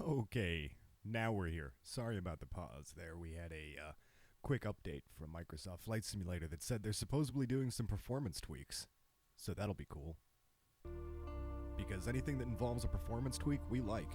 Okay, now we're here. Sorry about the pause there. We had a quick update from Microsoft Flight Simulator that said they're supposedly doing some performance tweaks. So that'll be cool. Because anything that involves a performance tweak, we like.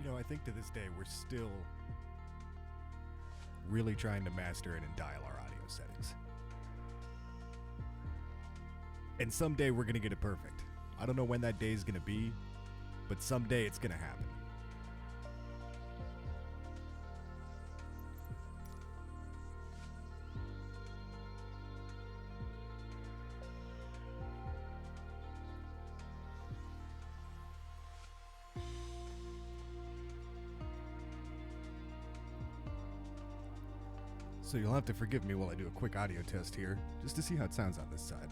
You know, I think to this day we're still really trying to master it and dial our audio settings. And someday we're going to get it perfect. I don't know when that day is going to be, but someday it's going to happen. So you'll have to forgive me while I do a quick audio test here, just to see how it sounds on this side.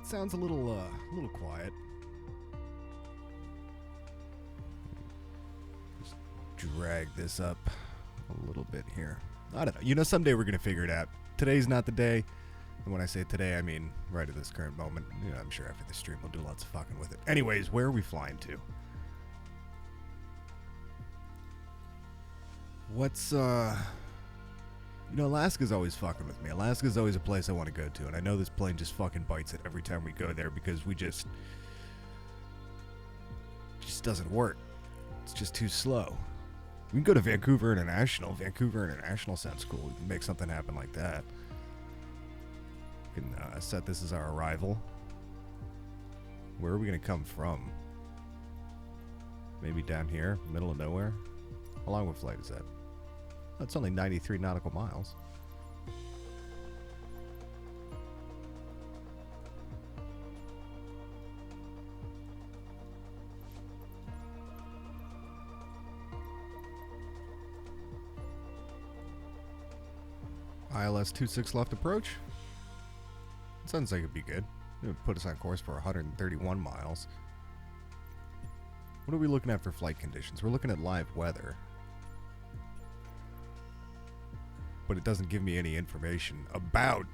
It sounds a little quiet. Just drag this up a little bit here. I don't know. You know, someday we're going to figure it out. Today's not the day. And when I say today, I mean right at this current moment. You know, I'm sure after the stream we'll do lots of fucking with it. Anyways, where are we flying to? What's, You know, Alaska's always fucking with me. Alaska's always a place I want to go to. And I know this plane just fucking bites it every time we go there because we just doesn't work. It's just too slow. We can go to Vancouver International. Vancouver International sounds cool. We can make something happen like that. We can set this as our arrival. Where are we going to come from? Maybe down here, middle of nowhere? How long of a flight is that? That's only 93 nautical miles. ILS 26 left approach. It sounds like it'd be good. It would put us on course for 131 miles. What are we looking at for flight conditions? We're looking at live weather. But it doesn't give me any information about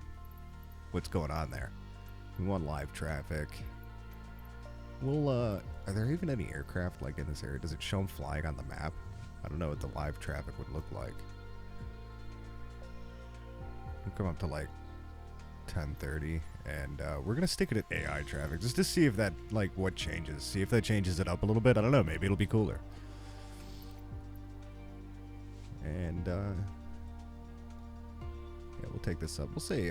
what's going on there. We want live traffic. Well, are there even any aircraft like in this area? Does it show them flying on the map? I don't know what the live traffic would look like. We'll come up to like 10:30, and we're gonna stick it at AI traffic just to see if that, like, what changes. See if that changes it up a little bit. I don't know. Maybe it'll be cooler. And yeah, we'll take this up. We'll say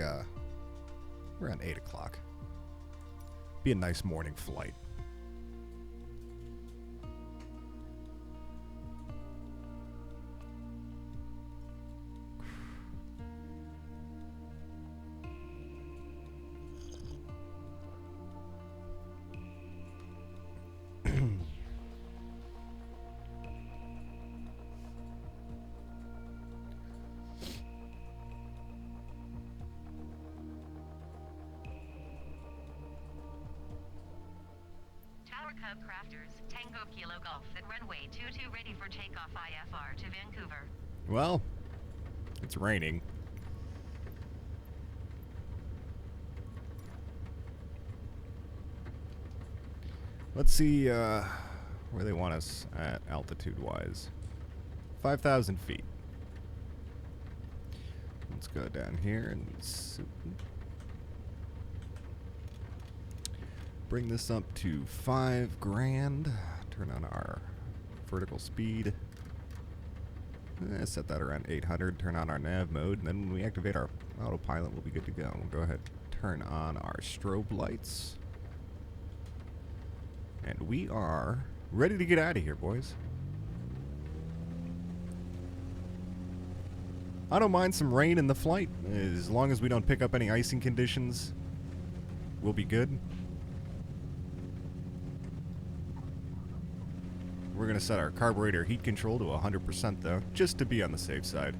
around 8 o'clock. Be a nice morning flight. Cub Crafters, Tango Kilo Golf at runway 22 ready for takeoff IFR to Vancouver. Well, it's raining. Let's see where they want us at altitude-wise. 5,000 feet. Let's go down here and bring this up to 5 grand. Turn on our vertical speed. Set that around 800. Turn on our nav mode. And then when we activate our autopilot, we'll be good to go. We'll go ahead and turn on our strobe lights. And we are Ready to get out of here, boys. I don't mind some rain in the flight. As long as we don't pick up any icing conditions, we'll be good. We're going to set our carburetor heat control to 100% though, just to be on the safe side.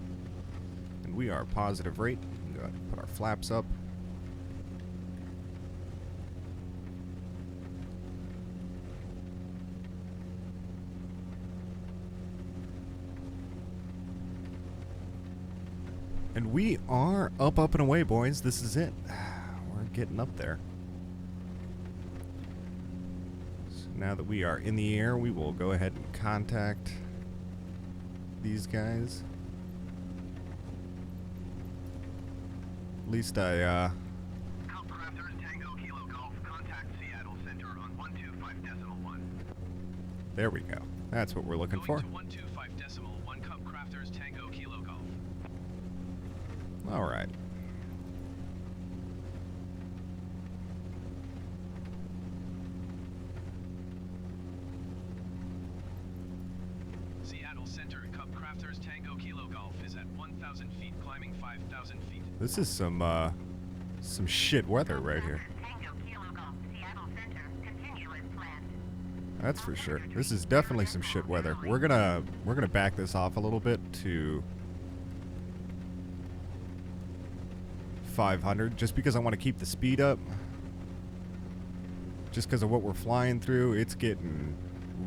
And we are positive rate. Go ahead and put our flaps up. And we are up and away, boys. This is it. We're getting up there. So now that we are in the air, we will go ahead and contact these guys. At least I, Alpha Raptors Tango Kilo Golf, contact Seattle Center on 125.1. There we go. That's what we're looking for. Going to 125.1 Cub Crafters Tango Kilo Golf. All right. Seattle Center, Cub Crafters Tango Kilo Golf is at 1,000 feet, climbing 5,000 feet. This is some shit weather right here. Tango Kilo Golf, Seattle Center. Continue as planned. That's for sure. This is definitely some shit weather. We're gonna back this off a little bit to 500, just because I want to keep the speed up. Just because of what we're flying through, it's getting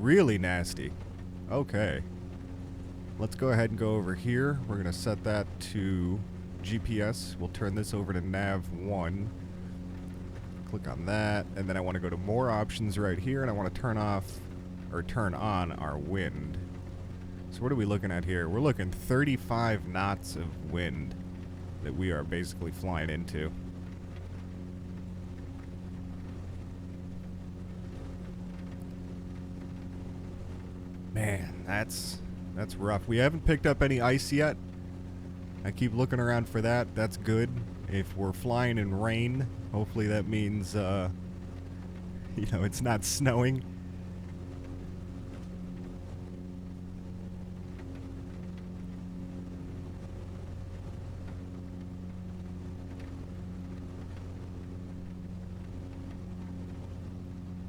really nasty. Okay. Let's go ahead and go over here. We're gonna set that to GPS. We'll turn this over to nav 1. Click on that, and then I want to go to more options right here, and I want to turn off or turn on our wind. So what are we looking at here? We're looking 35 knots of wind that we are basically flying into. Man, that's rough. We haven't picked up any ice yet. I keep looking around for that. That's good. If we're flying in rain, hopefully that means, you know, it's not snowing.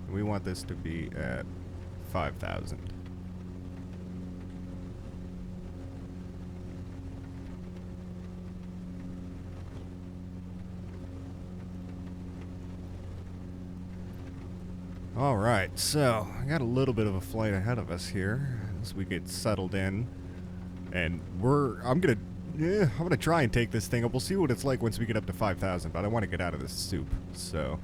We want this to be at 5,000. All right, so I got a little bit of a flight ahead of us here as we get settled in, and I'm gonna try and take this thing up. We'll see what it's like once we get up to 5,000, but I want to get out of this soup, so.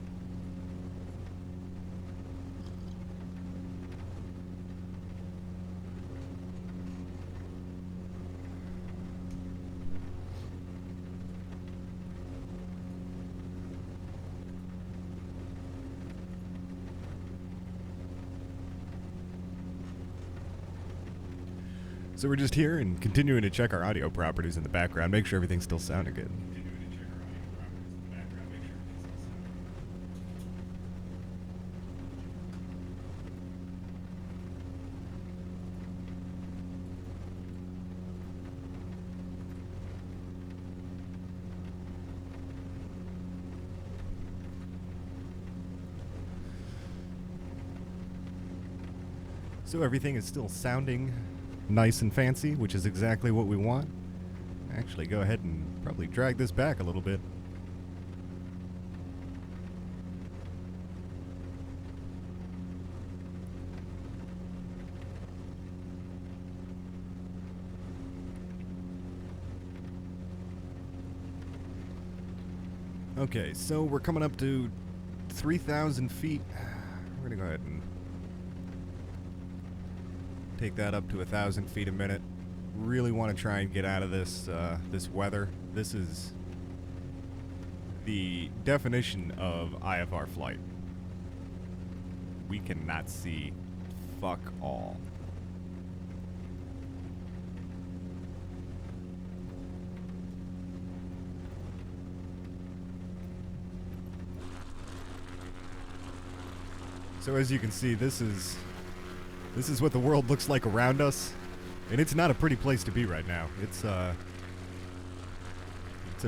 So we're just here and continuing to check our audio properties in the background, make sure everything's still sounding good. So everything is still sounding nice and fancy, which is exactly what we want. Actually, go ahead and probably drag this back a little bit. Okay, so we're coming up to 3,000 feet. We're gonna go ahead and take that up to 1,000 feet a minute. Really want to try and get out of this this weather. This is the definition of IFR flight. We cannot see fuck all. So as you can see, this is This is what the world looks like around us, and it's not a pretty place to be right now. It's a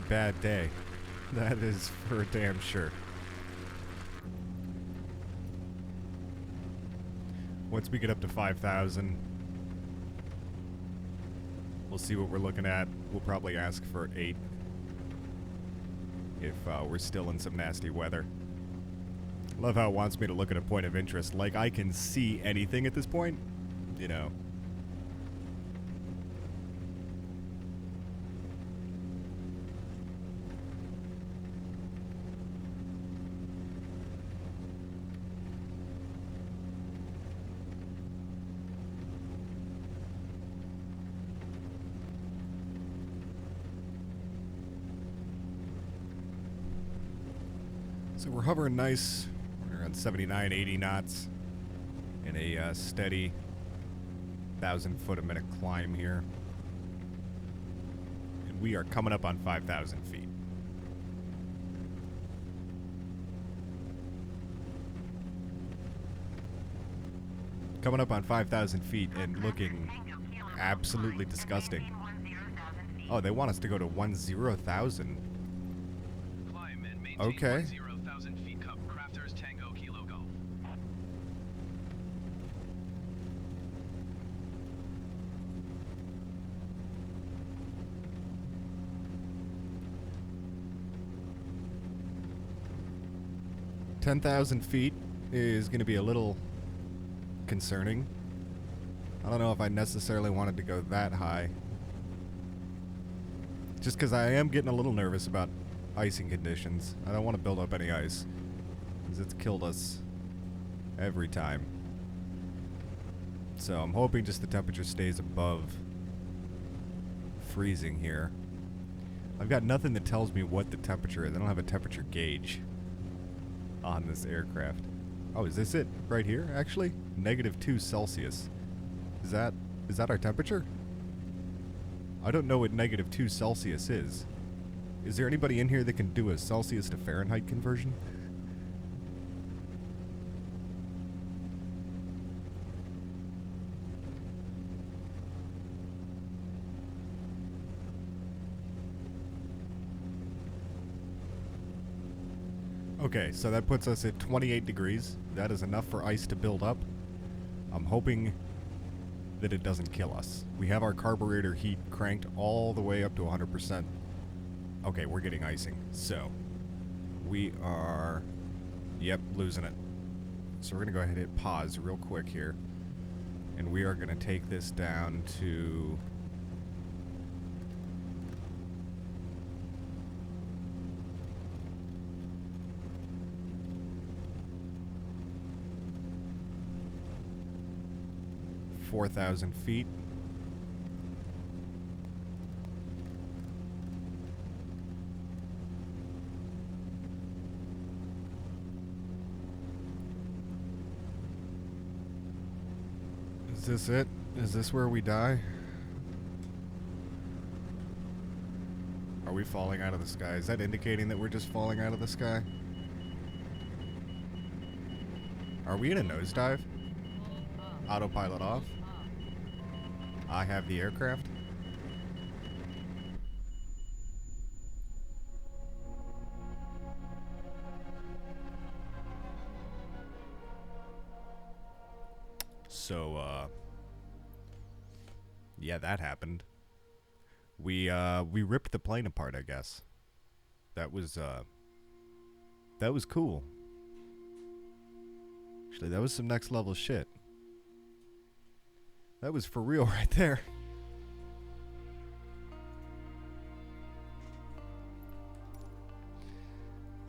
bad day. That is for damn sure. Once we get up to 5,000, we'll see what we're looking at. We'll probably ask for 8 if we're still in some nasty weather. Love how it wants me to look at a point of interest. Like I can see anything at this point, you know. So we're hovering nice. We're around 79, 80 knots in a steady 1,000-foot-a-minute climb here. And we are coming up on 5,000 feet. Coming up on 5,000 feet and looking absolutely disgusting. Oh, they want us to go to 10,000. Okay. 10,000 feet cup. Crafters Tango Kilo Golf. $10,000 is going to be a little concerning. I don't know if I necessarily wanted to go that high. Just because I am getting a little nervous about icing conditions. I don't want to build up any ice, because it's killed us every time. So I'm hoping just the temperature stays above freezing here. I've got nothing that tells me what the temperature is. I don't have a temperature gauge on this aircraft. Oh, is this it? Right here, actually? -2 Celsius. Is that our temperature? I don't know what -2 Celsius is. Is there anybody in here that can do a Celsius to Fahrenheit conversion? Okay, so that puts us at 28 degrees. That is enough for ice to build up. I'm hoping that it doesn't kill us. We have our carburetor heat cranked all the way up to 100%. Okay, we're getting icing. So, we are, yep, losing it. So we're going to go ahead and hit pause real quick here. And we are going to take this down to... $4,000. Is this it? Is this where we die? Are we falling out of the sky? Is that indicating that we're just falling out of the sky? Are we in a nosedive? Autopilot off. I have the aircraft. So, yeah, that happened. We ripped the plane apart, I guess. That was cool. Actually, that was some next level shit. That was for real right there.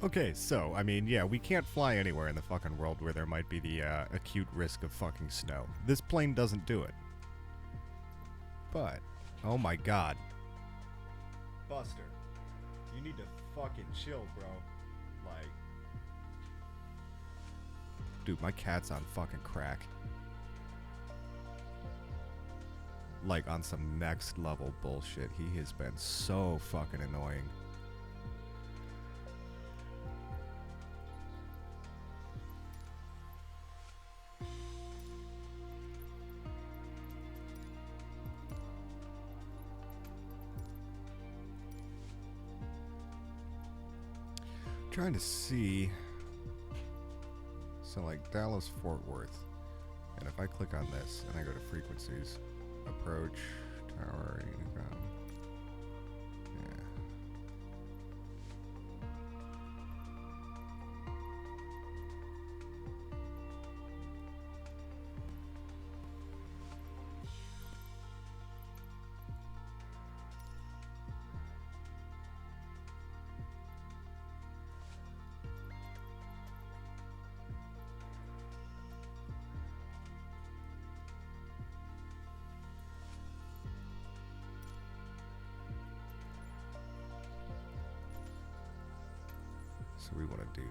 Okay, so, I mean, yeah, we can't fly anywhere in the fucking world where there might be the acute risk of fucking snow. This plane doesn't do it. But, oh my god. Buster, you need to fucking chill, bro. Like, dude, my cat's on fucking crack. Like, on some next level bullshit. He has been so fucking annoying. trying to see. So like Dallas, Fort Worth. And if I click on this and I go to frequencies, approach, tower, yeah. So we want to do.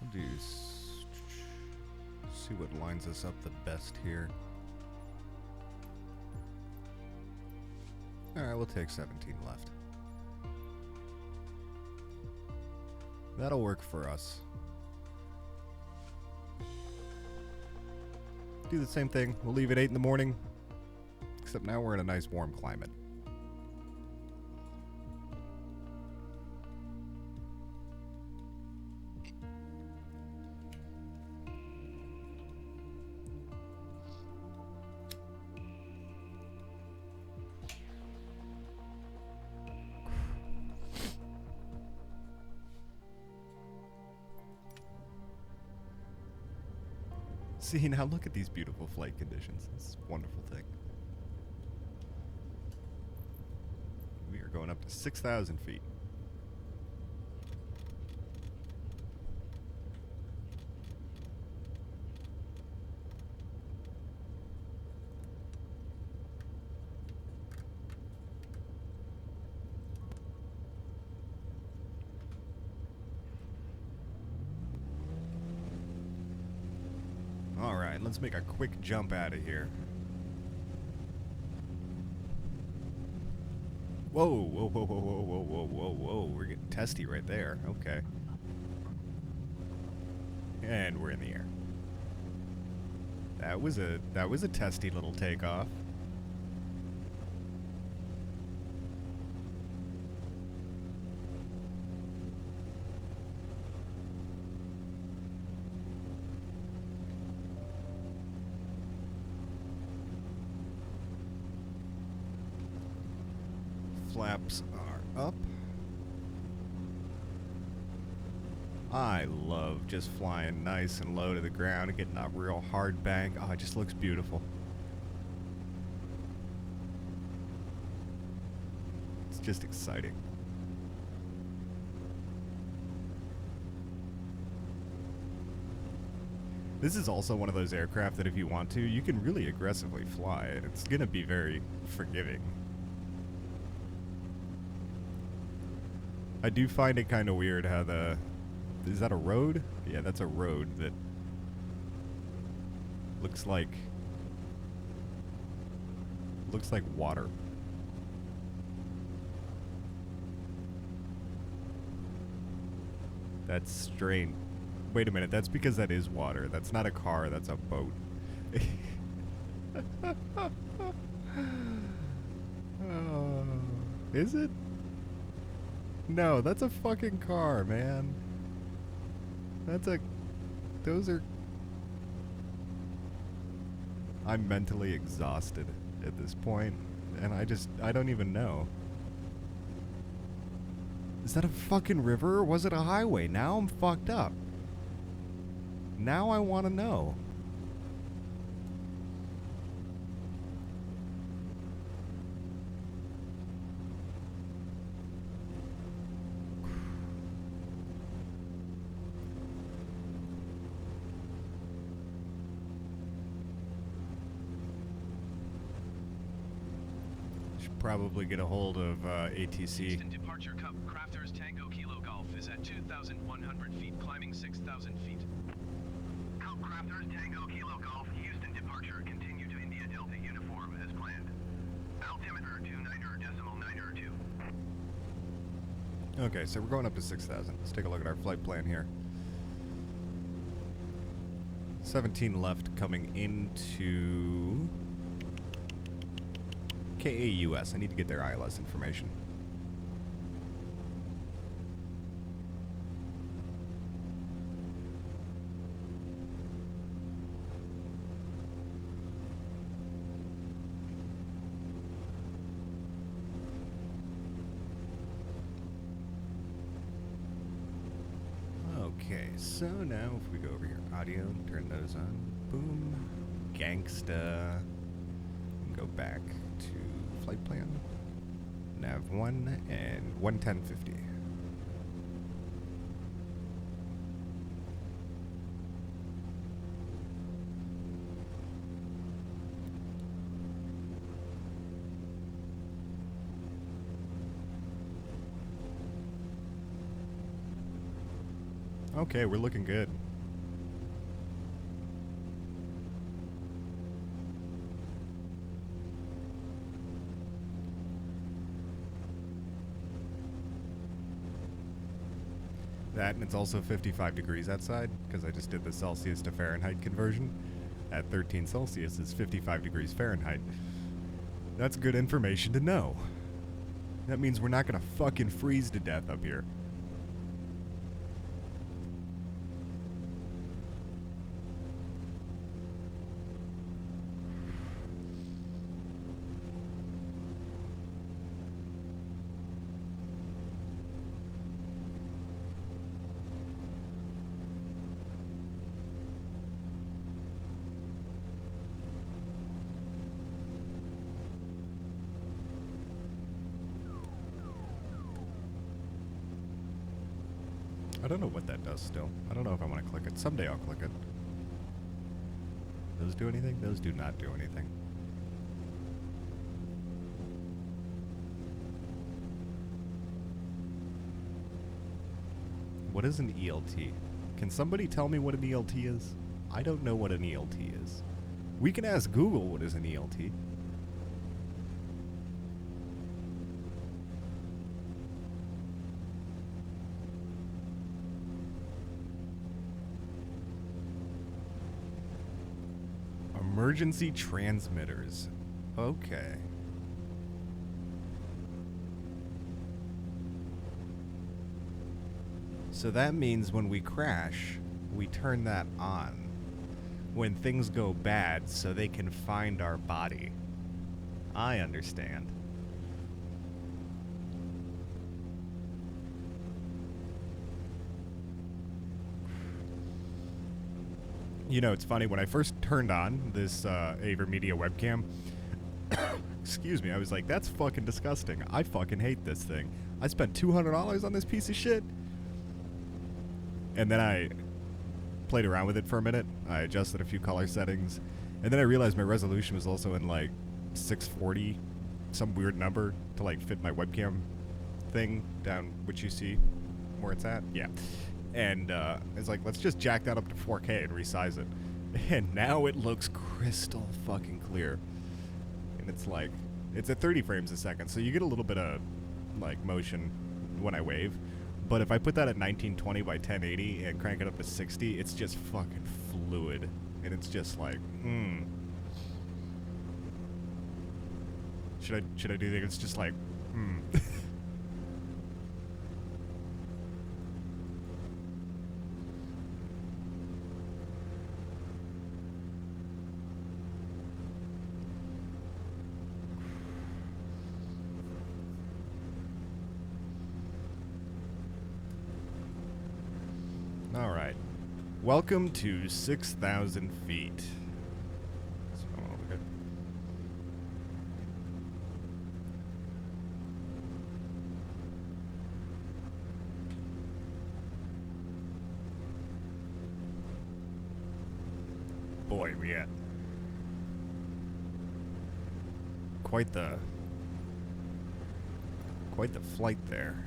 We'll do. See what lines us up the best here. Alright, we'll take 17 left. That'll work for us. Do the same thing. We'll leave at 8 in the morning. Except now we're in a nice warm climate. See, now look at these beautiful flight conditions. It's a wonderful thing. We are going up to 6,000 feet. Alright, let's make a quick jump out of here. Whoa, whoa, whoa, whoa, whoa, whoa, whoa, whoa, whoa. We're getting testy right there. Okay. And we're in the air. That was a testy little takeoff. Flaps are up. I love just flying nice and low to the ground and getting a real hard bank. Oh, it just looks beautiful. It's just exciting. This is also one of those aircraft that if you want to, you can really aggressively fly it. It's going to be very forgiving. I do find it kind of weird how the... Is that a road? Yeah, that's a road that looks like water. That's strange. Wait a minute, that's because that is water. That's not a car, that's a boat. Oh, is it? No, that's a fucking car, man. Those are... I'm mentally exhausted at this point, and I don't even know. Is that a fucking river or was it a highway? Now I'm fucked up. Now I want to know. Probably get a hold of ATC. Houston departure Cup Crafters Tango Kilo Golf is at 2,100 feet, climbing 6,000 feet. Cup Crafters Tango Kilo Golf, Houston departure, continue to India Delta uniform as planned. Altimeter 29.902. Okay, so we're going up to 6,000. Let's take a look at our flight plan here. 17 left coming into KAUS. I need to get their ILS information. Okay, so now if we go over here, audio, turn those on, boom, gangsta, and go back to flight plan, nav 1, and 11050. Okay, we're looking good. That, and it's also 55 degrees outside, because I just did the Celsius to Fahrenheit conversion. At 13 Celsius is 55 degrees Fahrenheit. That's good information to know. That means we're not gonna fucking freeze to death up here. I don't know what that does still. I don't know if I want to click it. Someday I'll click it. Those do anything? Those do not do anything. What is an ELT? Can somebody tell me what an ELT is? I don't know what an ELT is. We can ask Google what is an ELT. Emergency transmitters. Okay. So that means when we crash, we turn that on. When things go bad, so they can find our body. I understand. You know, it's funny, when I first turned on this AverMedia webcam, excuse me, I was like, that's fucking disgusting. I fucking hate this thing. I spent $200 on this piece of shit. And then I played around with it for a minute. I adjusted a few color settings. And then I realized my resolution was also in like 640, some weird number to like fit my webcam thing down, which you see where it's at. Yeah. And it's like, let's just jack that up to 4K and resize it. And now it looks crystal fucking clear. And it's like, it's at 30 frames a second, so you get a little bit of like motion when I wave. But if I put that at 1920 by 1080 and crank it up to 60, it's just fucking fluid. And it's just like, Should I do that? It's just like, All right. Welcome to 6,000 feet. Boy, we had quite the flight there.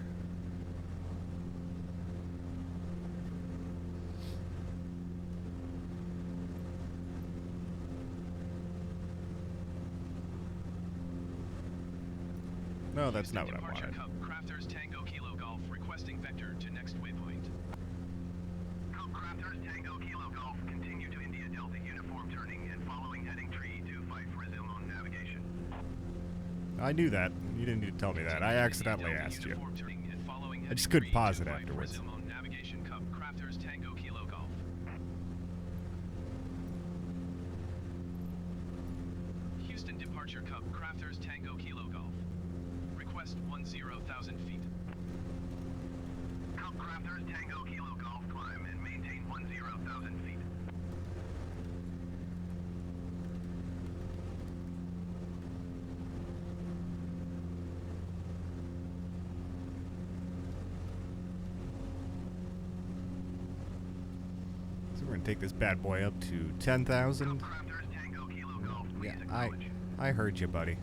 No, that's not what I wanted. Crafters Tango Kilo Golf requesting vector to next waypoint. Crafters Tango Kilo Golf, continue to India Delta uniform turning and following heading tree 25, resume on navigation. I knew that. You didn't need to tell me that. I accidentally asked you. I just couldn't pause it afterwards. Navigation Cup Crafters Tango Kilo Golf. Houston Departure Cup Crafters Tango Kilo Golf. Request 10,000 feet. Cup Crafters Tango Kilo Golf climb and maintain 10,000 feet. So we're gonna take this bad boy up to 10,000. Cup Crafters Tango Kilo Golf. Yeah, Please I acknowledge. heard you, buddy.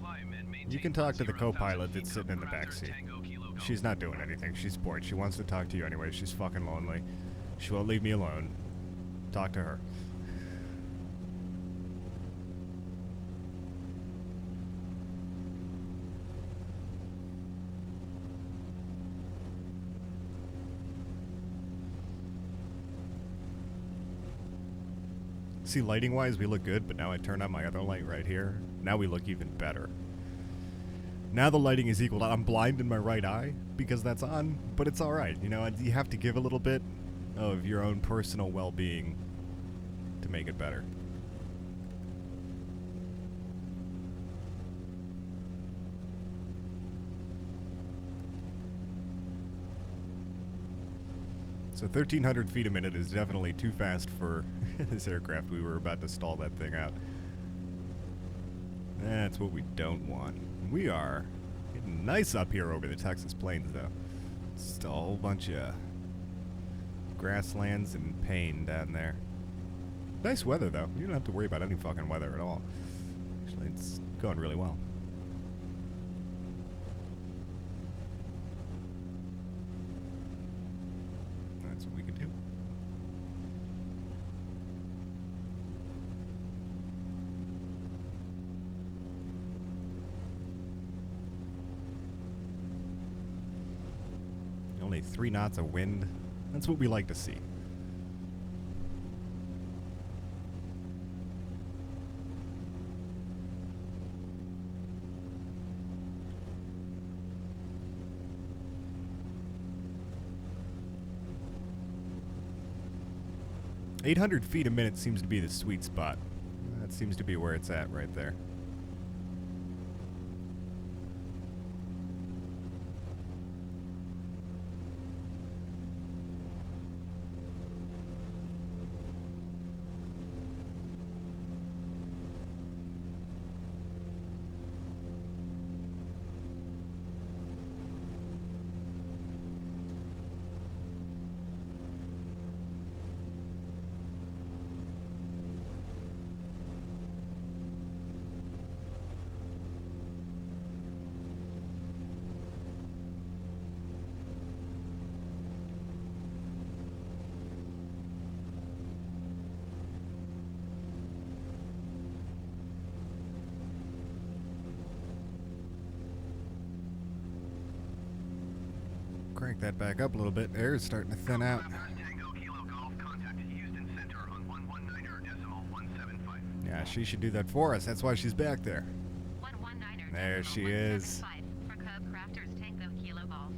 Climb and maintain You can talk to the 10,000 co-pilot feet. that's sitting in the Cup back Crafters seat. Tango Kilo Golf. She's not doing anything. She's bored. She wants to talk to you anyway. She's fucking lonely. She won't leave me alone. Talk to her. See, lighting-wise, we look good, but now I turn on my other light right here. Now we look even better. Now the lighting is equal. I'm blind in my right eye because that's on, but it's alright. You know, you have to give a little bit of your own personal well-being to make it better. So 1,300 feet a minute is definitely too fast for this aircraft. We were about to stall that thing out. That's what we don't want. We are getting nice up here over the Texas plains, though. Just a whole bunch of grasslands and pain down there. Nice weather, though. You don't have to worry about any fucking weather at all. Actually, it's going really well. That's what we can do. Only 3 knots of wind. That's what we like to see. "800 feet a minute seems to be the sweet spot. That seems to be where it's at right there. Crank that back up a little bit. Air is starting to thin out. Tango Kilo Golf, contact Houston Center on 119.175. Yeah, she should do that for us. That's why she's back there. 119er. There she is. For Cub Crafters Tango Kilo Golf.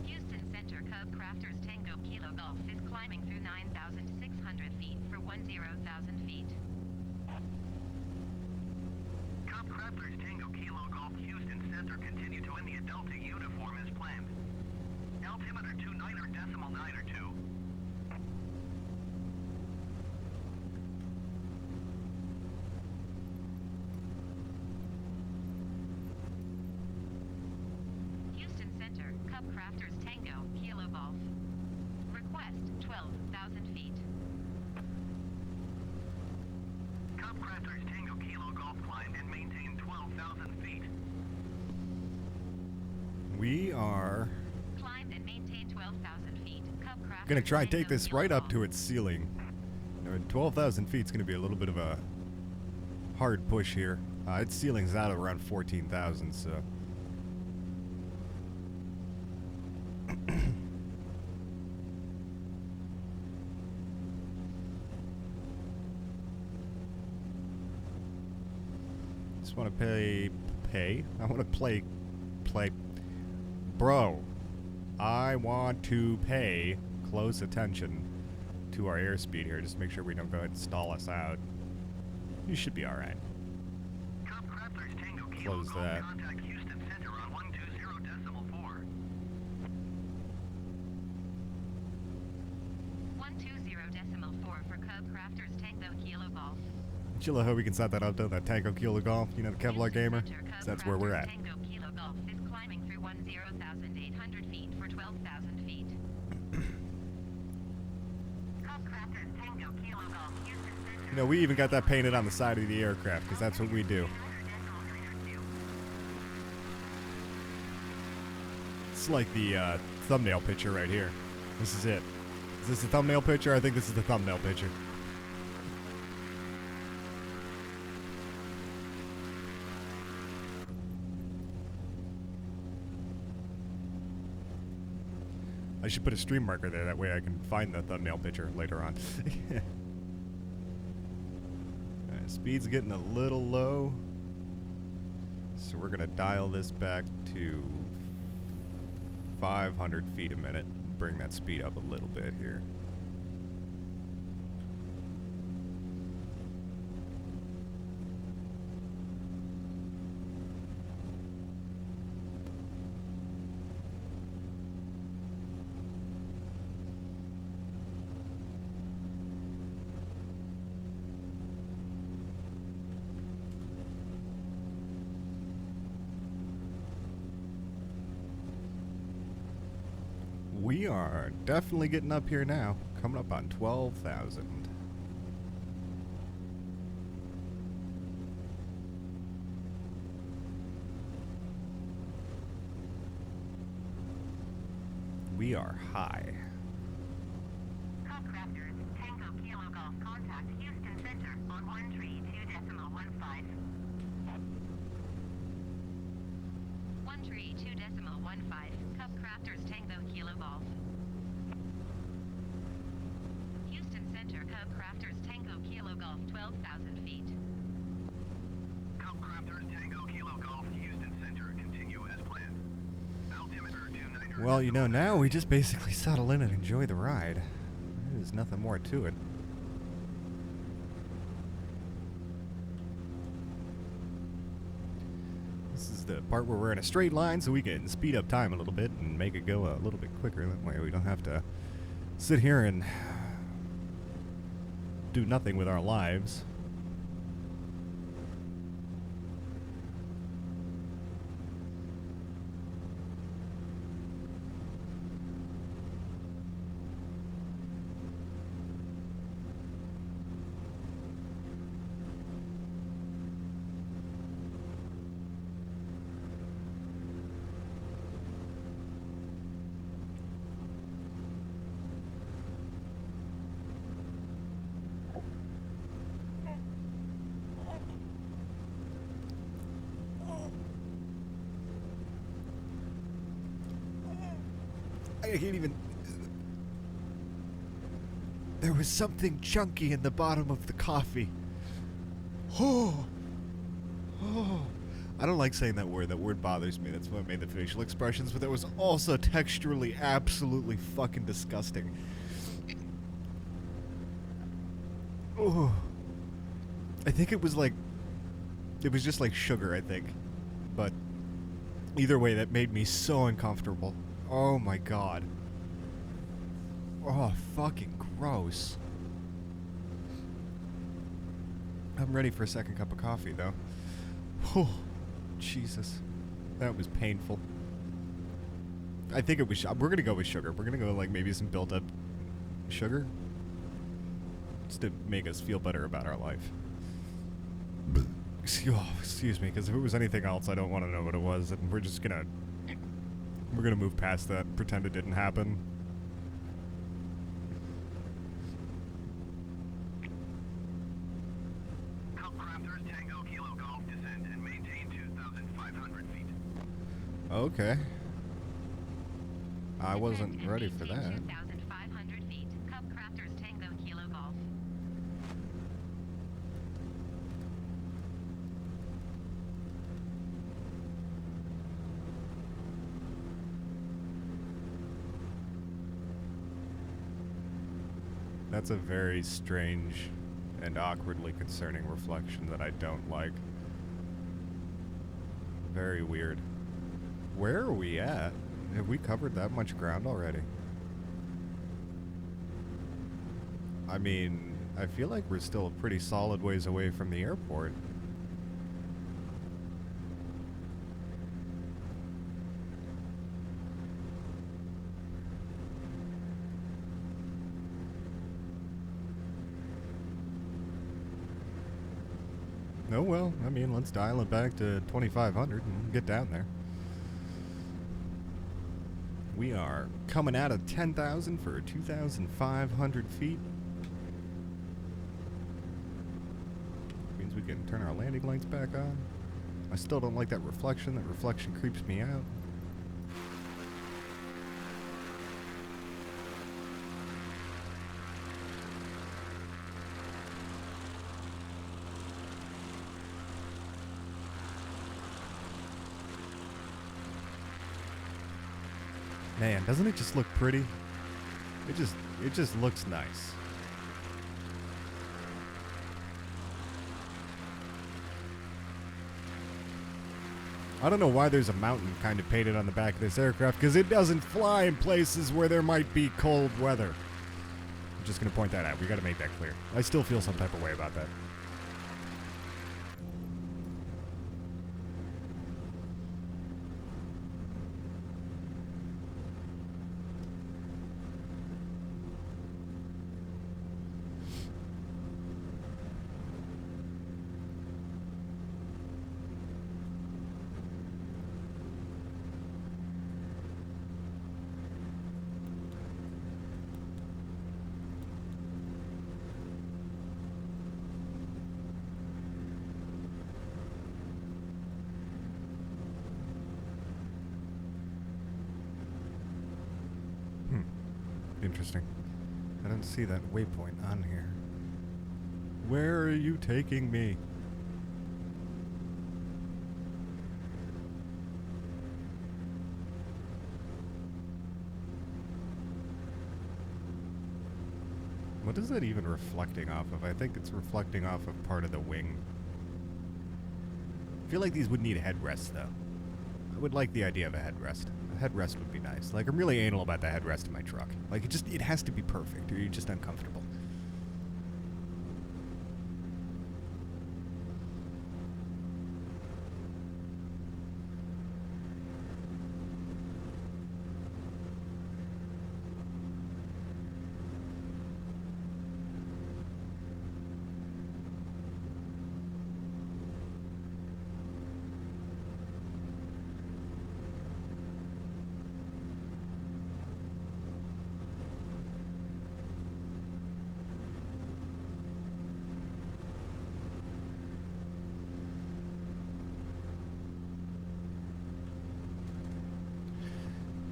Houston Center Cub Crafters Tango Kilo Golf is climbing through 9,600 feet for 10,000 feet. Cub Crafters Tango Kilo Golf, Houston Center, continue to win the Delta uniform as planned. Altimeter 29.92. Houston Center Cub Crafters Tango Kilo Golf. Request 12,000 feet. Cub Crafters Tango Kilo Golf climbed and maintained 12,000 feet. We are Climbed and maintained 12,000 feet. Cub Crafters gonna try and take Tango this Kilo right up Golf. to its ceiling. 12,000 feet is gonna be a little bit of a hard push here. Its ceiling's out at around 14,000, so. just want to pay. I want to play. Bro, I want to pay close attention to our airspeed here. Just make sure we don't go ahead and stall us out. You should be alright. Close that. Contact Houston Center on 120.4. 120.4 for Cub Crafters Tango Kilo Golf. Chilla, hope we can set that up though. That Tango Kilo Golf, you know, the Kevlar gamer. Houston Center, Cub So that's where we're Crafters at. Tango Kilo Golf is climbing through 10,800 feet for 12,000 feet. Cub Crafters Tango Kilo Golf, Houston Center. You know, we even got that painted on the side of the aircraft because that's what we do. It's like the thumbnail picture right here. This is it. Is this the thumbnail picture? I think this is the thumbnail picture. I should put a stream marker there, that way I can find the thumbnail picture later on. Speed's getting a little low, so we're gonna dial this back to 500 feet a minute, bring that speed up a little bit here. We are definitely getting up here now. Coming up on 12,000. We are high. Cub Crafters Tango Kilo Golf, contact Houston Center on 132.15. 132.15. Cub Crafters Tango Kilo Golf. Houston Center, Cub Crafters Tango Kilo Golf, 12,000 feet. Cub Crafters Tango Kilo Golf, Houston Center, continue as planned. Altimeter 29. Well, you know, now we just basically settle in and enjoy the ride. There's nothing more to it. This is the part where we're in a straight line, so we can speed up time a little bit and make it go a little bit quicker. That way we don't have to sit here and do nothing with our lives. I can't even... There was something chunky in the bottom of the coffee. Oh! Oh! I don't like saying that word. That word bothers me. That's what made the facial expressions, but that was also texturally absolutely fucking disgusting. Oh. I think it was like... It was just like sugar, I think. But either way, that made me so uncomfortable. Oh my god. Oh, fucking gross. I'm ready for a second cup of coffee, though. Oh, Jesus. That was painful. I think it was... We're gonna go with sugar. We're gonna go, like, maybe some built-up sugar. Just to make us feel better about our life. Excuse me, because if it was anything else, I don't want to know what it was, and we're just gonna... We're gonna move past that, pretend it didn't happen. Cub Crafters Tango Kilo Golf, descend and maintain 2,500 feet. Okay. I wasn't ready for that. 2,500 feet. Cub Crafters Tango Kilo Golf. That's a very strange and awkwardly concerning reflection that I don't like. Very weird. Where are we at? Have we covered that much ground already? I mean, I feel like we're still a pretty solid ways away from the airport. Oh well, I mean, let's dial it back to 2,500 and get down there. We are coming out of 10,000 for 2,500 feet. Means we can turn our landing lights back on. I still don't like that reflection. That reflection creeps me out. Man, doesn't it just look pretty? It just looks nice. I don't know why there's a mountain kind of painted on the back of this aircraft, because it doesn't fly in places where there might be cold weather. I'm just going to point that out. We got to make that clear. I still feel some type of way about that. Interesting. I don't see that waypoint on here. Where are you taking me? What is that even reflecting off of? I think it's reflecting off of part of the wing. I feel like these would need a headrest, though. I would like the idea of a headrest. A headrest would be nice. Like, I'm really anal about the headrest in my truck. Like, it has to be perfect, or you're just uncomfortable.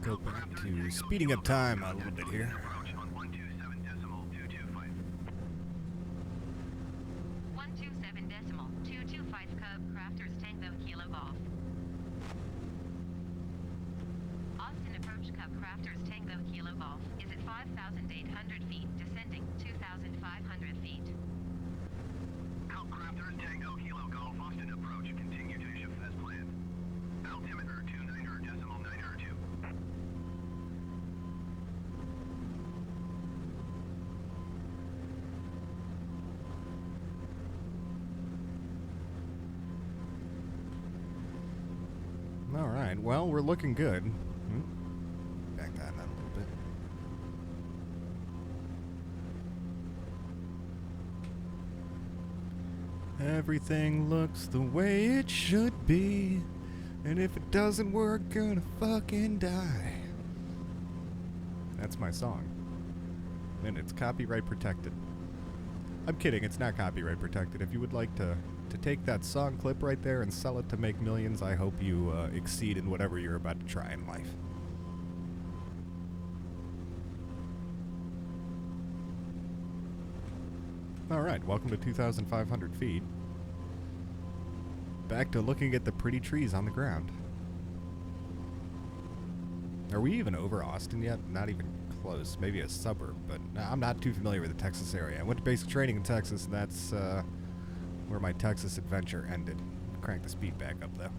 Go back to speeding up time a little bit here. 127.225 Cub Crafters Tango Kilo Golf. Austin approach Cub Crafters Tango Kilo Golf is at 5,800 feet, descending 2,500 feet. Cub Crafters Tango Kilo Golf, Austin approach, continue to shift as planned. Altimeter 29.902. All right. Well, we're looking good. Back that a little bit. Everything looks the way it should be. And if it doesn't work, gonna fucking die. That's my song. And it's copyright protected. I'm kidding, it's not copyright protected. If you would like to take that song clip right there and sell it to make millions, I hope you exceed in whatever you're about to try in life. Alright, welcome to 2,500 feet. Back to looking at the pretty trees on the ground. Are we even over Austin yet? Not even close. Maybe a suburb, but I'm not too familiar with the Texas area. I went to basic training in Texas, and that's where my Texas adventure ended. Crank the speed back up, though.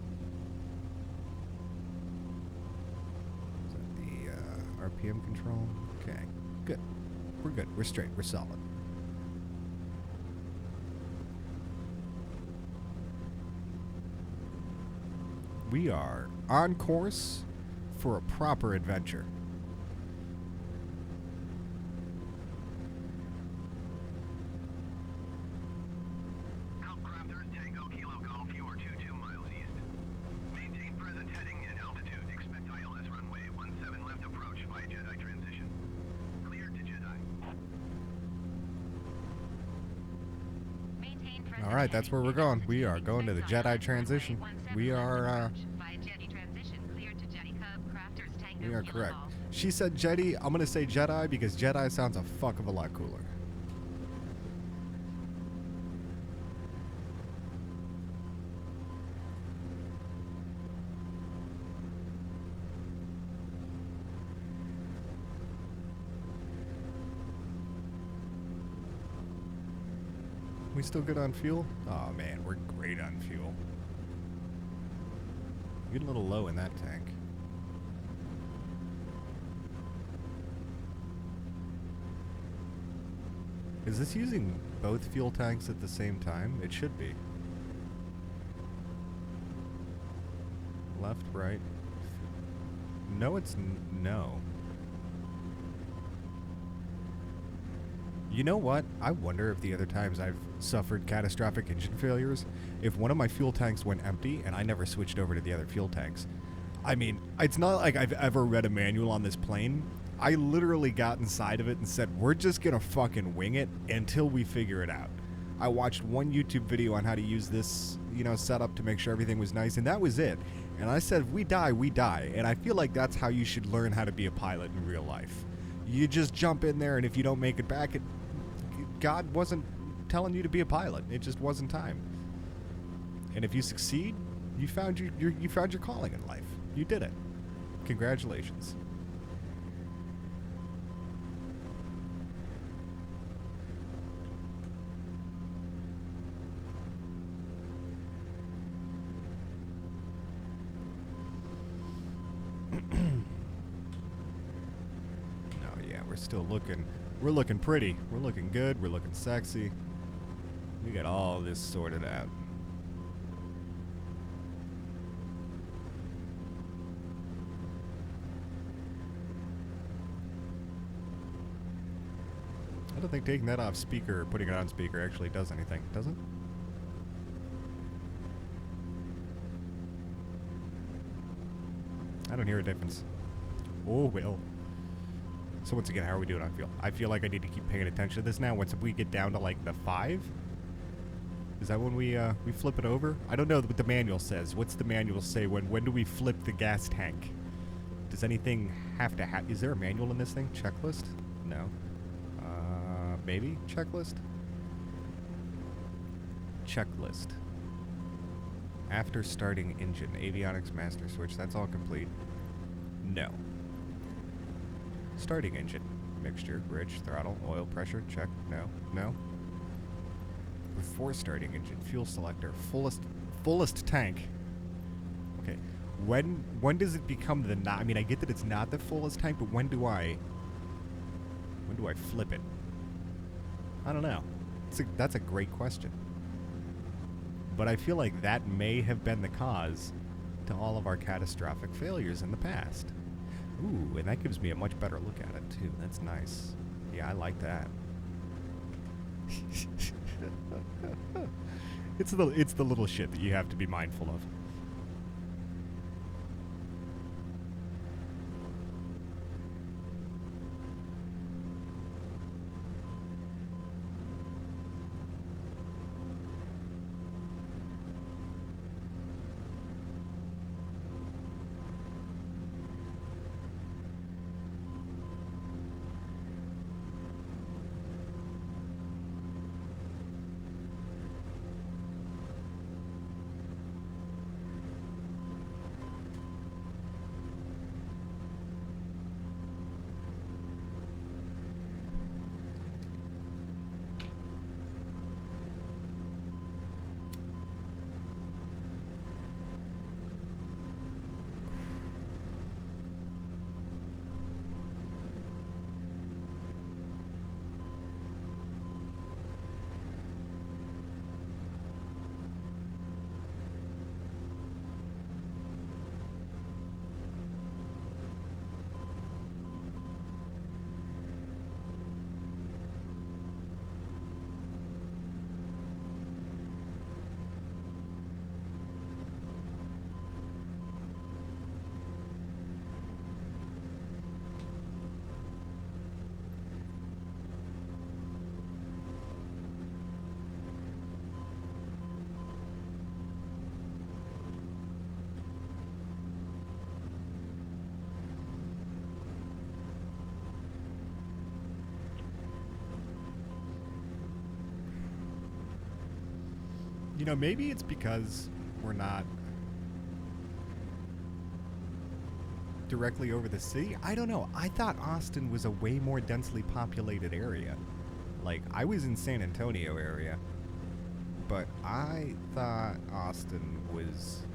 Is that the RPM control? Okay, good. We're good. We're straight. We're solid. We are on course for a proper adventure. Outcrafters, Tango Kilo Golf, you are 22 miles east. Maintain present heading and altitude. Expect ILS runway 17 left approach by Jedi transition. Cleared to Jedi. Maintain present All right, that's where we're heading going. and We are altitude. going to the Expect Jedi ILS transition. runway We 17 left are, approach by Jedi transition. Cleared to Jedi Cub, Crafters, Tango we are Kilo correct. Golf. She said Jedi. I'm going to say Jedi because Jedi sounds a fuck of a lot cooler. We still good on fuel? Oh man, we're great on fuel. Getting a little low in that tank. Is this using both fuel tanks at the same time? It should be. Left, right. No, it's no. You know what? I wonder if the other times I've suffered catastrophic engine failures, if one of my fuel tanks went empty and I never switched over to the other fuel tanks. I mean, it's not like I've ever read a manual on this plane. I literally got inside of it and said, we're just gonna fucking wing it until we figure it out. I watched one YouTube video on how to use this, setup to make sure everything was nice, and that was it. And I said, if we die, we die. And I feel like that's how you should learn how to be a pilot in real life. You just jump in there, and if you don't make it back, God wasn't telling you to be a pilot. It just wasn't time. And if you succeed, you found your calling in life. You did it. Congratulations. We're looking pretty. We're looking good. We're looking sexy. We got all this sorted out. I don't think taking that off speaker or putting it on speaker actually does anything, does it? I don't hear a difference. Oh, well. So once again, how are we doing on fuel? I feel like I need to keep paying attention to this now. Once we get down to like the 5? Is that when we flip it over? I don't know what the manual says. What's the manual say? When do we flip the gas tank? Does anything have to is there a manual in this thing? Checklist? No. Maybe? Checklist? Checklist. After starting engine, avionics master switch. That's all complete. No. Starting engine. Mixture, bridge, throttle, oil pressure, check. No. No. Before starting engine, fuel selector, fullest tank. Okay. When does it become the not? I mean, I get that it's not the fullest tank, but when do I flip it? I don't know. That's a great question. But I feel like that may have been the cause to all of our catastrophic failures in the past. Ooh, and that gives me a much better look at it, too. That's nice. Yeah, I like that. It's the little shit that you have to be mindful of. You know, maybe it's because we're not directly over the city. I don't know. I thought Austin was a way more densely populated area. Like, I was in San Antonio area, but I thought Austin was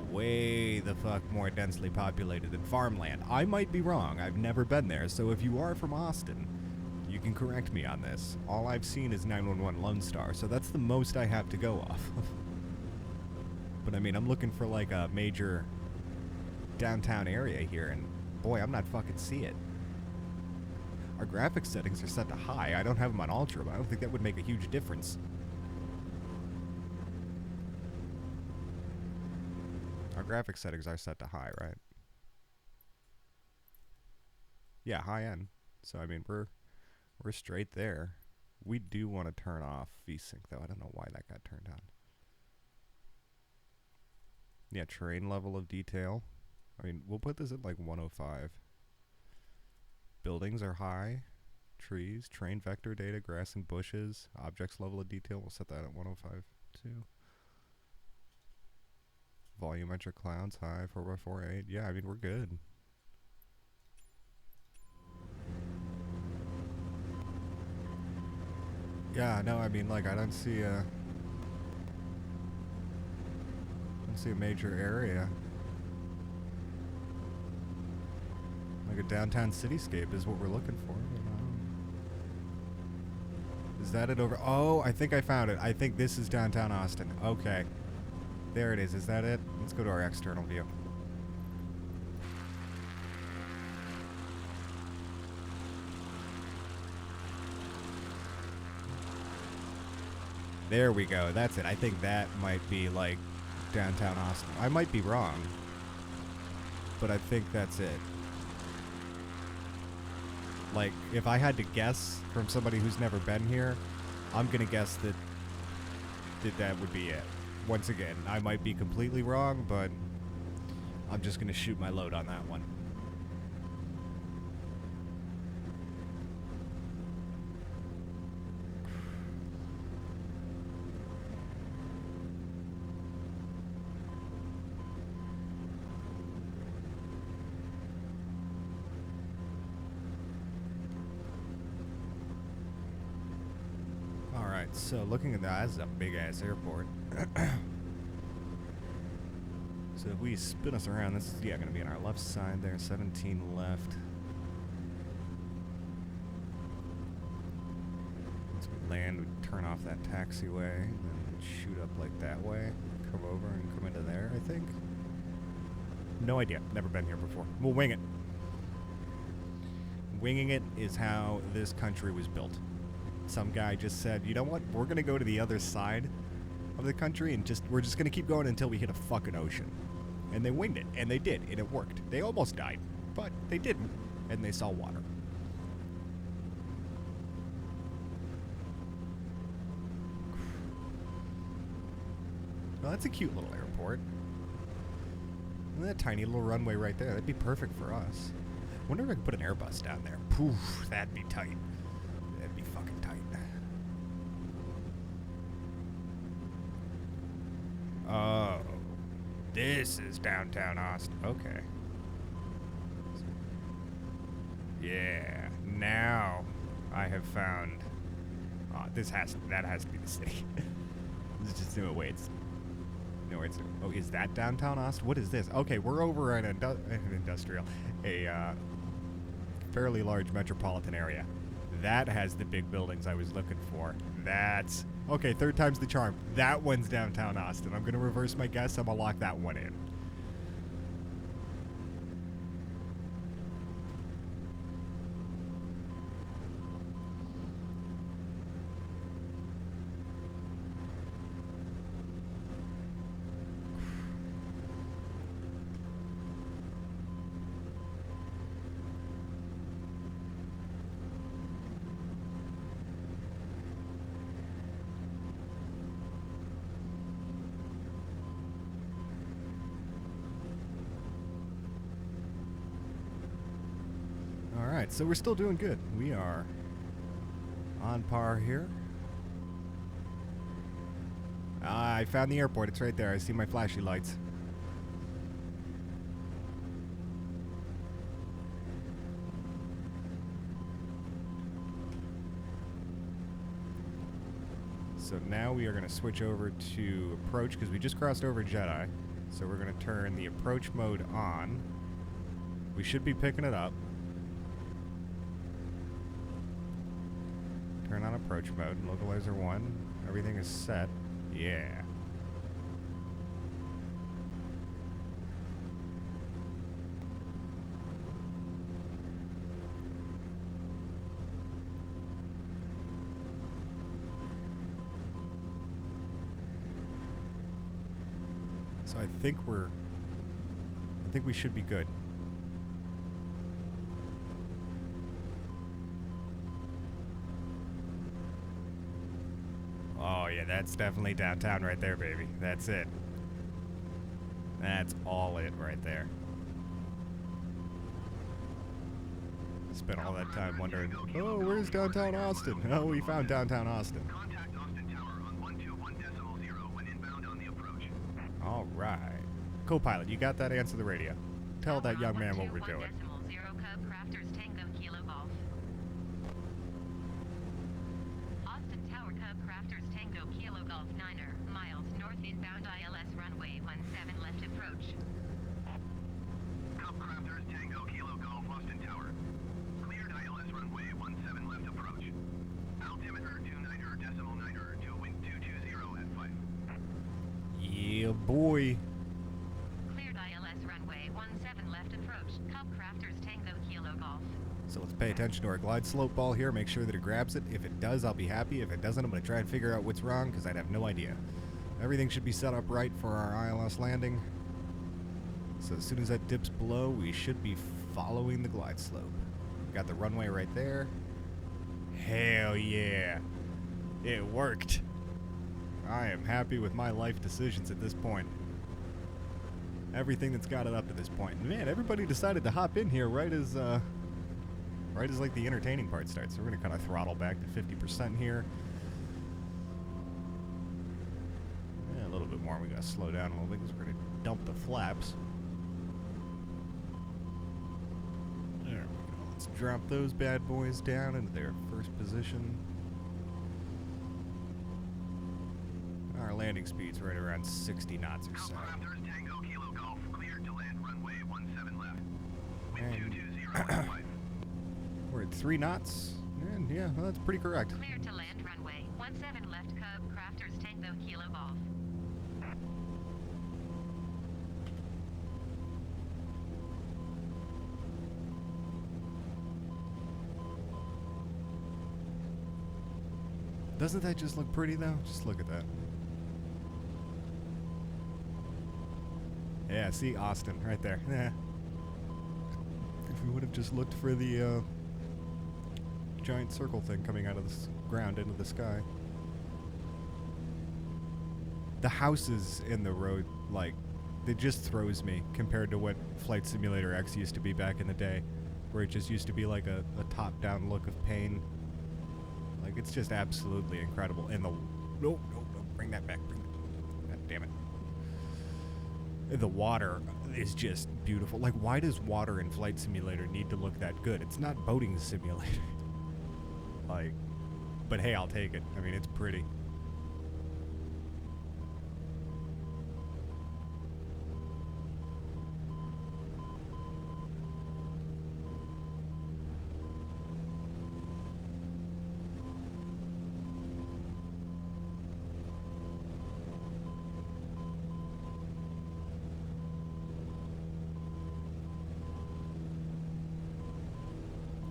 way the fuck more densely populated than farmland. I might be wrong. I've never been there, so if you are from Austin, you can correct me on this. All I've seen is 911 Lone Star, so that's the most I have to go off of. But I mean, I'm looking for like a major downtown area here, and boy, I'm not fucking see it. Our graphics settings are set to high. I don't have them on ultra, but I don't think that would make a huge difference. Our graphics settings are set to high, right? Yeah, high end. So I mean, we're straight there. We do want to turn off VSync though. I don't know why that got turned on. Yeah, terrain level of detail. I mean, we'll put this at like 105. Buildings are high. Trees, terrain vector data, grass and bushes. Objects level of detail, we'll set that at 105 too. Volumetric clouds high, 4x48. Yeah, I mean, we're good. Yeah, no, I mean, like, I don't see a major area. Like a downtown cityscape is what we're looking for. Is that it over? Oh, I think I found it. I think this is downtown Austin. Okay. There it is. Is that it? Let's go to our external view. There we go. That's it. I think that might be like downtown Austin. I might be wrong, but I think that's it. Like, if I had to guess from somebody who's never been here, I'm gonna guess that that would be it. Once again, I might be completely wrong, but I'm just gonna shoot my load on that one. So looking at that, that's a big ass airport. So if we spin us around, this is gonna be on our left side there, 17 left. Once we land, we turn off that taxiway, and then shoot up like that way, come over and come into there, I think. No idea, never been here before. We'll wing it. Winging it is how this country was built. Some guy just said, you know what, we're gonna go to the other side of the country and we're just gonna keep going until we hit a fucking ocean. And they winged it, and they did, and it worked. They almost died, but they didn't, and they saw water. Well, that's a cute little airport. And that tiny little runway right there, that'd be perfect for us. Wonder if I could put an Airbus down there. Poof, that'd be tight. That'd be fucking tight. Oh, this is downtown Austin. Okay. Yeah, now I have found. Oh, that has to be the city. There's just no way it's. No, it's. Oh, is that downtown Austin? What is this? Okay, we're over in an industrial, a fairly large metropolitan area. That has the big buildings I was looking for. That's... Okay, third time's the charm. That one's downtown Austin. I'm going to reverse my guess. I'm going to lock that one in. Alright, so we're still doing good. We are on par here. I found the airport. It's right there. I see my flashy lights. So now we are going to switch over to approach because we just crossed over Jedi. So we're going to turn the approach mode on. We should be picking it up. Turn on approach mode. Localizer 1. Everything is set. Yeah. So I think we should be good. Oh yeah, that's definitely downtown right there, baby. That's it. That's all it right there. Spent all that time wondering, oh, where's downtown Austin? Oh, we found downtown Austin. Contact Austin Tower on 121.0 when inbound on the approach. All right. Co-pilot, you got that? Answer the radio. Tell that young man what we're doing. 121.0 Cub Crafters Tango Kilo Golf. Austin Tower Cub Crafters Tango Kilo Golf 9er miles north inbound ILS runway 17 left approach. Cub Crafters Tango Kilo Golf Austin Tower. Cleared ILS runway 17 left approach. Altimeter 29er to wind 220 at 5. Yeah, boy. Cleared ILS runway 17 left approach. Cub Crafters Tango Kilo Golf. So let's pay attention to our glide slope ball here. Make sure that it grabs it. If it does, I'll be happy. If it doesn't, I'm going to try and figure out what's wrong because I'd have no idea. Everything should be set up right for our ILS landing. So as soon as that dips below, we should be following the glide slope. Got the runway right there. Hell yeah. It worked. I am happy with my life decisions at this point. Everything that's got it up to this point. And man, everybody decided to hop in here right as like the entertaining part starts. So we're gonna kind of throttle back to 50% here. Yeah, a little bit more. We gotta slow down a little bit because we're gonna dump the flaps. There we go. Let's drop those bad boys down into their first position. Our landing speed's right around 60 knots or so. Crafters Tango Kilo Golf cleared to land runway 17 left. Wind And 220 at 5. we're at 3 knots. And yeah, well, that's pretty correct. Clear to land runway 17 left Cub Crafters Tango Kilo Golf. Doesn't that just look pretty though? Just look at that. Yeah, see Austin right there. Yeah. If we would have just looked for the giant circle thing coming out of the ground into the sky. The houses in the road, like, it just throws me compared to what Flight Simulator X used to be back in the day, where it just used to be like a top-down look of pain. Like, it's just absolutely incredible. And the... No, bring that back. God damn it. The water is just beautiful. Like, why does water in Flight Simulator need to look that good? It's not boating simulator. Like, but hey, I'll take it. I mean, it's pretty.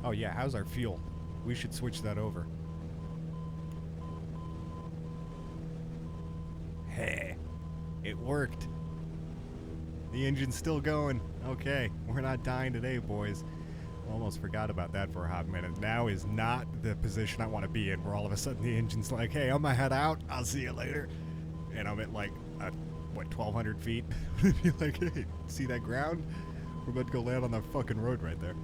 Oh yeah, how's our fuel? We should switch that over. Hey, it worked. The engine's still going. Okay, we're not dying today, boys. Almost forgot about that for a hot minute. Now is not the position I want to be in, where all of a sudden the engine's like, hey, I'm gonna head out. I'll see you later. And I'm at like, what, 1,200 feet? Be like, hey, see that ground? We're about to go land on that fucking road right there.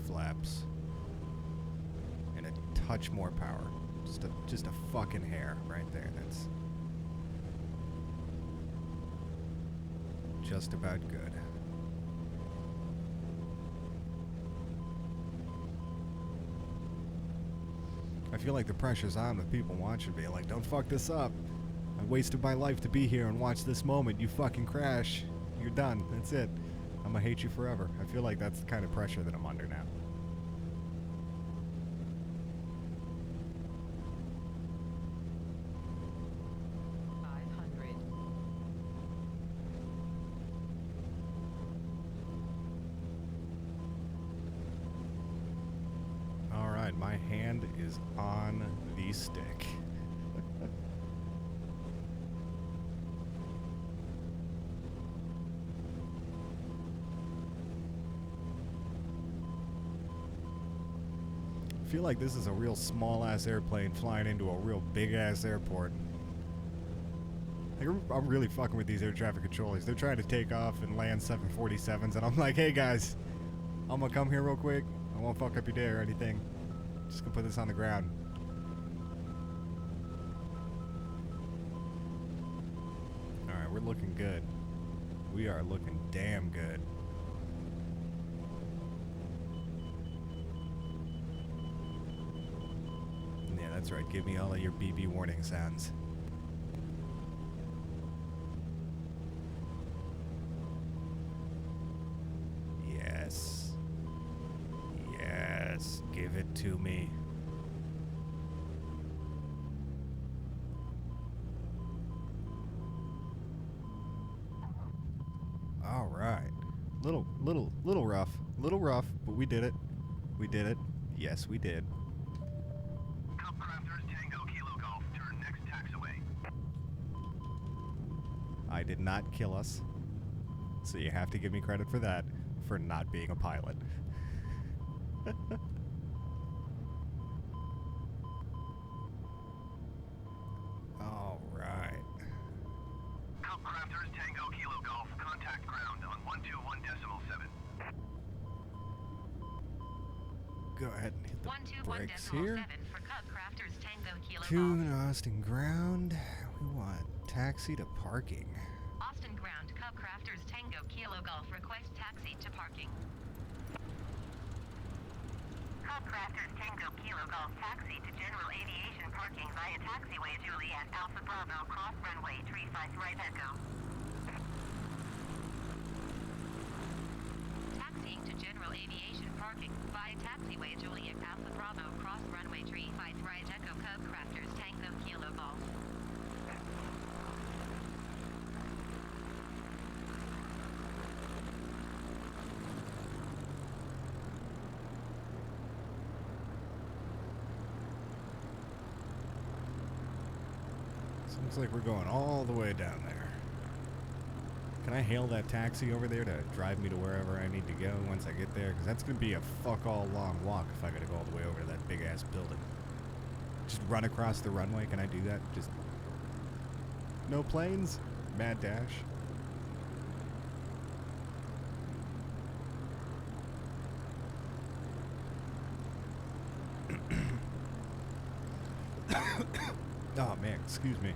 flaps. And a touch more power. Just a fucking hair right there. That's just about good. I feel like the pressure's on with people watching me. Like, don't fuck this up. I wasted my life to be here and watch this moment. You fucking crash. You're done. That's it. I'm gonna hate you forever. I feel like that's the kind of pressure that I'm under now. Alright, my hand is on the stick. I feel like this is a real small-ass airplane flying into a real big-ass airport. Like, I'm really fucking with these air traffic controllers. They're trying to take off and land 747s, and I'm like, hey guys, I'm gonna come here real quick. I won't fuck up your day or anything. Just gonna put this on the ground. Alright, we're looking good. We are looking damn good. Yeah, that's right. Give me all of your BB warning sounds. Yes. Yes. Give it to me. All right. Little rough. Little rough, but we did it. We did it. Yes, we did. Crafters Tango Kilo Golf, turn next taxiway. I did not kill us. So you have to give me credit for that, for not being a pilot. All right. Crafters Tango Kilo Golf, contact ground on 121.7. Go ahead and hit the brakes 121.7 here. for Cub Crafters Tango Kilo Tune Golf. Austin ground. We want taxi to parking. Austin Ground Cub Crafters Tango Kilo Golf request taxi to parking. Cub Crafters Tango Kilo Golf taxi to general aviation parking via taxiway Juliet Alpha Bravo cross runway 35 right echo. Taxiing to general aviation parking via taxiway Juliet Alpha Bravo cross runway 35 right echo Cub Crafters Tango Kilo Golf. Looks like we're going all the way down there. Can I hail that taxi over there to drive me to wherever I need to go once I get there? Because that's going to be a fuck-all long walk if I got to go all the way over to that big-ass building. Just run across the runway? Can I do that? Just... no planes? Mad dash? Oh man, excuse me.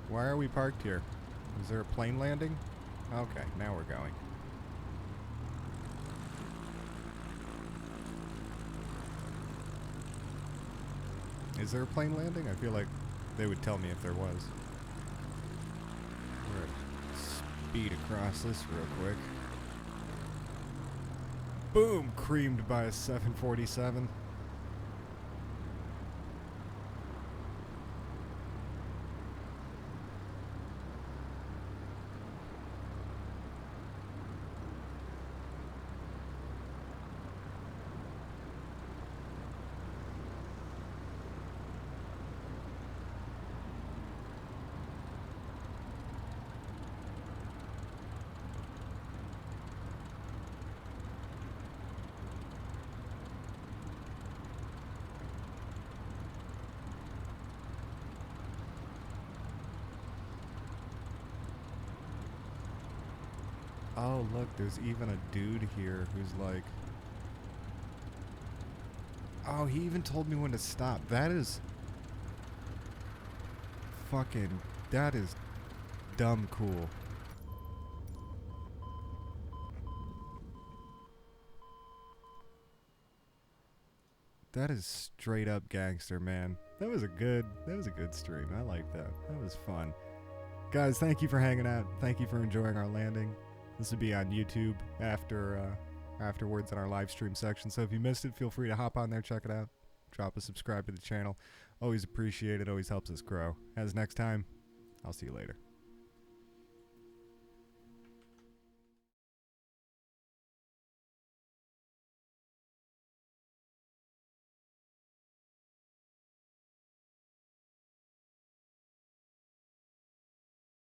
Why are we parked here? Is there a plane landing? Okay, now we're going. Is there a plane landing? I feel like they would tell me if there was. We're gonna speed across this real quick. Boom! Creamed by a 747. Oh, look, there's even a dude here who's like... Oh, he even told me when to stop. That is... Fucking... That is dumb cool. That is straight up gangster, man. That was a good stream. I like that. That was fun. Guys, thank you for hanging out. Thank you for enjoying our landing. This will be on YouTube afterwards in our live stream section. So if you missed it, feel free to hop on there, check it out. Drop a subscribe to the channel. Always appreciate it. Always helps us grow. As next time, I'll see you later.